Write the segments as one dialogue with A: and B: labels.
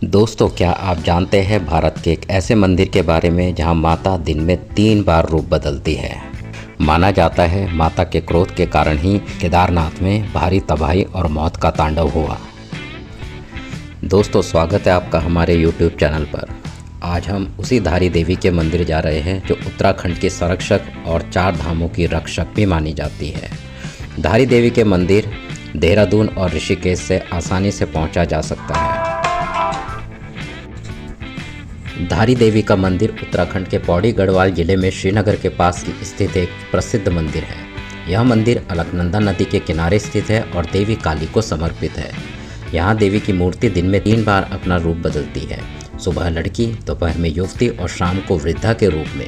A: दोस्तों, क्या आप जानते हैं भारत के एक ऐसे मंदिर के बारे में जहां माता दिन में 3 बार रूप बदलती है। माना जाता है माता के क्रोध के कारण ही केदारनाथ में भारी तबाही और मौत का तांडव हुआ। दोस्तों, स्वागत है आपका हमारे YouTube चैनल पर। आज हम उसी धारी देवी के मंदिर जा रहे हैं जो उत्तराखंड के संरक्षक और 4 धामों की रक्षक भी मानी जाती है। धारी देवी के मंदिर देहरादून और ऋषिकेश से आसानी से पहुंचा जा सकता है। धारी देवी का मंदिर उत्तराखंड के पौड़ी गढ़वाल जिले में श्रीनगर के पास स्थित एक प्रसिद्ध मंदिर है। यह मंदिर अलकनंदा नदी के किनारे स्थित है और देवी काली को समर्पित है। यहाँ देवी की मूर्ति दिन में 3 बार अपना रूप बदलती है। सुबह लड़की, दोपहर में युवती और शाम को वृद्धा के रूप में।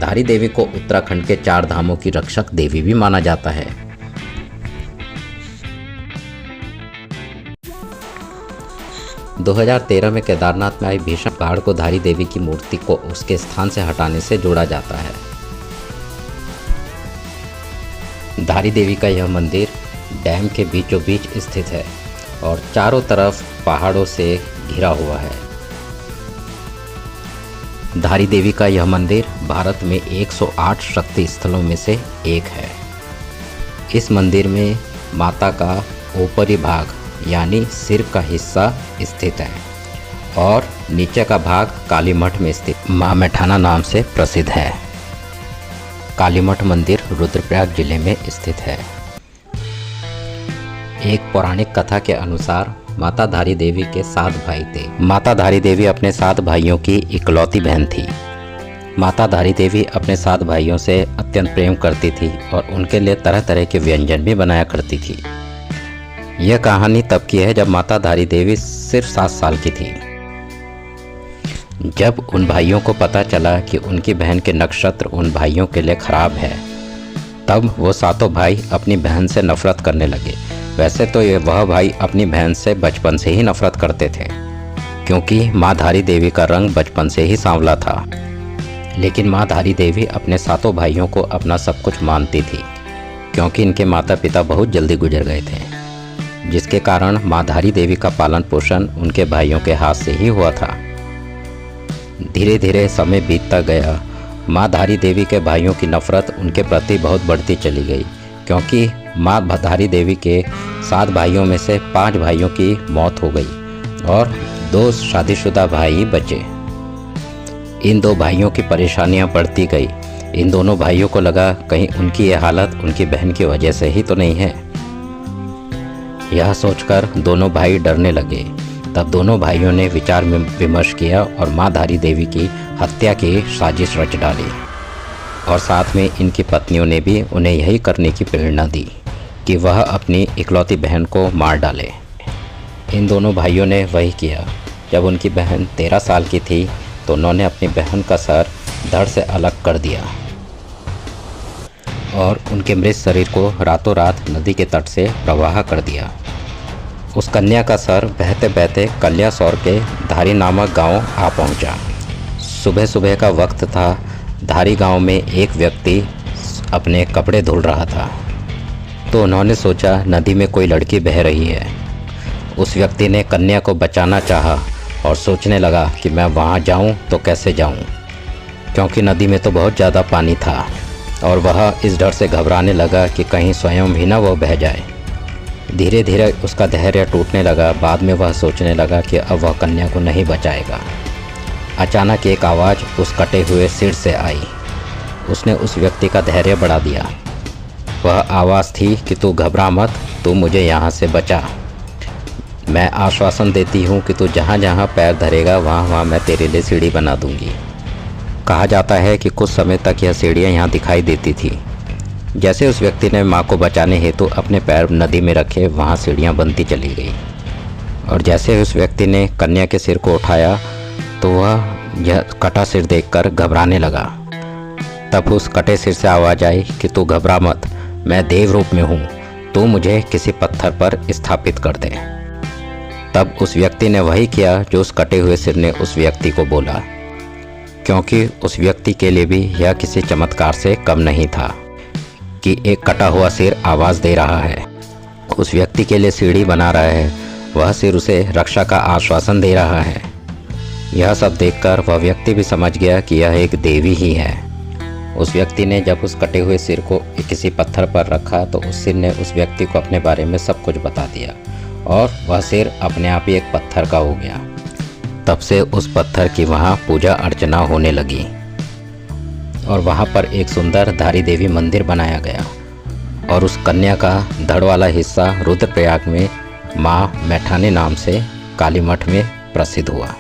A: धारी देवी को उत्तराखंड के 4 धामों की रक्षक देवी भी माना जाता है। 2013 में केदारनाथ में आई भीषण बाढ़ को धारी देवी की मूर्ति को उसके स्थान से हटाने से जोड़ा जाता है। धारी देवी का यह मंदिर डैम के बीचों बीच स्थित है और चारों तरफ पहाड़ों से घिरा हुआ है। धारी देवी का यह मंदिर भारत में 108 शक्ति स्थलों में से एक है। इस मंदिर में माता का ऊपरी भाग यानी सिर का हिस्सा स्थित है और नीचे का भाग कालीमठ में स्थित मां मैठाना नाम से प्रसिद्ध है। कालीमठ मंदिर रुद्रप्रयाग जिले में स्थित है। एक पौराणिक कथा के अनुसार माता धारी देवी के 7 भाई थे। माता धारी देवी अपने 7 भाइयों की इकलौती बहन थी। माता धारी देवी अपने 7 भाइयों से अत्यंत प्रेम करती थी और उनके लिए तरह तरह के व्यंजन भी बनाया करती थी। यह कहानी तब की है जब माता धारी देवी सिर्फ 7 साल की थी। जब उन भाइयों को पता चला कि उनकी बहन के नक्षत्र उन भाइयों के लिए खराब है, तब वो 7 भाई अपनी बहन से नफरत करने लगे। वैसे तो वह भाई अपनी बहन से बचपन से ही नफरत करते थे, क्योंकि माँ धारी देवी का रंग बचपन से ही सांवला था। लेकिन माँ धारी देवी अपने 7 भाइयों को अपना सब कुछ मानती थी, क्योंकि इनके माता पिता बहुत जल्दी गुजर गए थे, जिसके कारण माँ धारी देवी का पालन पोषण उनके भाइयों के हाथ से ही हुआ था। धीरे धीरे समय बीतता गया। माँ धारी देवी के भाइयों की नफरत उनके प्रति बहुत बढ़ती चली गई, क्योंकि माँ धारी देवी के 7 भाइयों में से 5 भाइयों की मौत हो गई और 2 शादीशुदा भाई बचे। इन 2 भाइयों की परेशानियाँ बढ़ती गई। इन दोनों भाइयों को लगा कहीं उनकी यह हालत उनकी बहन की वजह से ही तो नहीं है। यह सोचकर दोनों भाई डरने लगे। तब दोनों भाइयों ने विचार विमर्श किया और माँ धारी देवी की हत्या की साजिश रच डाली और साथ में इनकी पत्नियों ने भी उन्हें यही करने की प्रेरणा दी कि वह अपनी इकलौती बहन को मार डाले। इन दोनों भाइयों ने वही किया। जब उनकी बहन 13 साल की थी तो उन्होंने अपनी बहन का सर धड़ से अलग कर दिया और उनके मृत शरीर को रातों रात नदी के तट से प्रवाह कर दिया। उस कन्या का सर बहते बहते कल्यासौर के धारी नामक गांव आ पहुंचा। सुबह सुबह का वक्त था। धारी गांव में एक व्यक्ति अपने कपड़े धुल रहा था, तो उन्होंने सोचा नदी में कोई लड़की बह रही है। उस व्यक्ति ने कन्या को बचाना चाहा और सोचने लगा कि मैं वहां जाऊं तो कैसे जाऊं, क्योंकि नदी में तो बहुत ज़्यादा पानी था और वह इस डर से घबराने लगा कि कहीं स्वयं भी ना वह बह जाए। धीरे धीरे उसका धैर्य टूटने लगा। बाद में वह सोचने लगा कि अब वह कन्या को नहीं बचाएगा। अचानक एक आवाज़ उस कटे हुए सिर से आई। उसने उस व्यक्ति का धैर्य बढ़ा दिया। वह आवाज़ थी कि तू घबरा मत, तू मुझे यहाँ से बचा। मैं आश्वासन देती हूँ कि तू जहाँ जहाँ पैर धरेगा वहाँ वहाँ मैं तेरे लिए सीढ़ी बना दूँगी। कहा जाता है कि कुछ समय तक यह सीढ़ियाँ यहाँ दिखाई देती थी। जैसे उस व्यक्ति ने माँ को बचाने हेतु अपने पैर नदी में रखे, वहाँ सीढ़ियाँ बनती चली गई और जैसे उस व्यक्ति ने कन्या के सिर को उठाया तो वह यह कटा सिर देखकर घबराने लगा। तब उस कटे सिर से आवाज़ आई कि तू घबरा मत, मैं देव रूप में हूँ, तू मुझे किसी पत्थर पर स्थापित कर दे। तब उस व्यक्ति ने वही किया जो उस कटे हुए सिर ने उस व्यक्ति को बोला, क्योंकि उस व्यक्ति के लिए भी यह किसी चमत्कार से कम नहीं था कि एक कटा हुआ सिर आवाज़ दे रहा है, उस व्यक्ति के लिए सीढ़ी बना रहा है, वह सिर उसे रक्षा का आश्वासन दे रहा है। यह सब देखकर वह व्यक्ति भी समझ गया कि यह एक देवी ही है। उस व्यक्ति ने जब उस कटे हुए सिर को किसी पत्थर पर रखा तो उस सिर ने उस व्यक्ति को अपने बारे में सब कुछ बता दिया और वह सिर अपने आप ही एक पत्थर का हो गया। तब से उस पत्थर की वहाँ पूजा अर्चना होने लगी और वहाँ पर एक सुंदर धारी देवी मंदिर बनाया गया और उस कन्या का धड़ वाला हिस्सा रुद्रप्रयाग में माँ मैठानी नाम से काली मठ में प्रसिद्ध हुआ।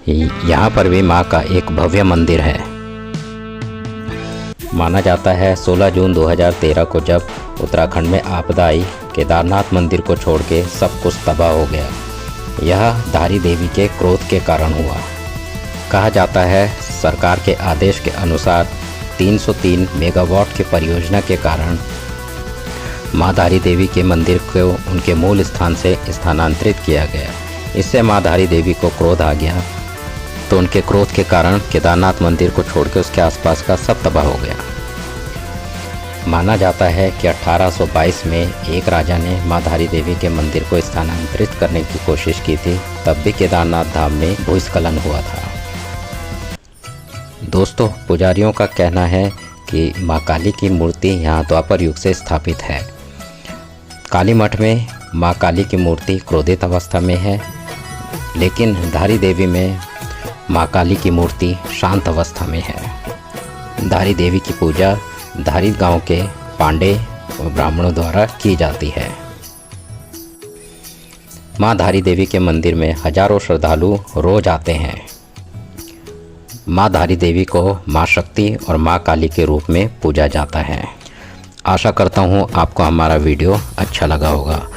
A: यहाँ पर भी माँ का एक भव्य मंदिर है। माना जाता है 16 जून 2013 को जब उत्तराखंड में आपदा आई, केदारनाथ मंदिर को छोड़ के सब कुछ तबाह हो गया। यह धारी देवी के क्रोध के कारण हुआ। कहा जाता है सरकार के आदेश के अनुसार 303 मेगावाट की परियोजना के कारण माँ धारी देवी के मंदिर को उनके मूल स्थान से स्थानांतरित किया गया। इससे माँ धारी देवी को क्रोध आ गया तो उनके क्रोध के कारण केदारनाथ मंदिर को छोड़ के उसके आसपास का सब तबाह हो गया। माना जाता है कि 1822 में एक राजा ने माँ धारी देवी के मंदिर को स्थानांतरित करने की कोशिश की थी, तब भी केदारनाथ धाम में भूस्खलन हुआ था। दोस्तों, पुजारियों का कहना है कि माँ काली की मूर्ति यहाँ द्वापर युग से स्थापित है। काली मठ में माँ काली की मूर्ति क्रोधित अवस्था में है, लेकिन धारी देवी में माँ काली की मूर्ति शांत अवस्था में है। धारी देवी की पूजा धारी गांव के पांडे और ब्राह्मणों द्वारा की जाती है। माँ धारी देवी के मंदिर में हजारों श्रद्धालु रोज आते हैं। माँ धारी देवी को माँ शक्ति और माँ काली के रूप में पूजा जाता है। आशा करता हूँ आपको हमारा वीडियो अच्छा लगा होगा।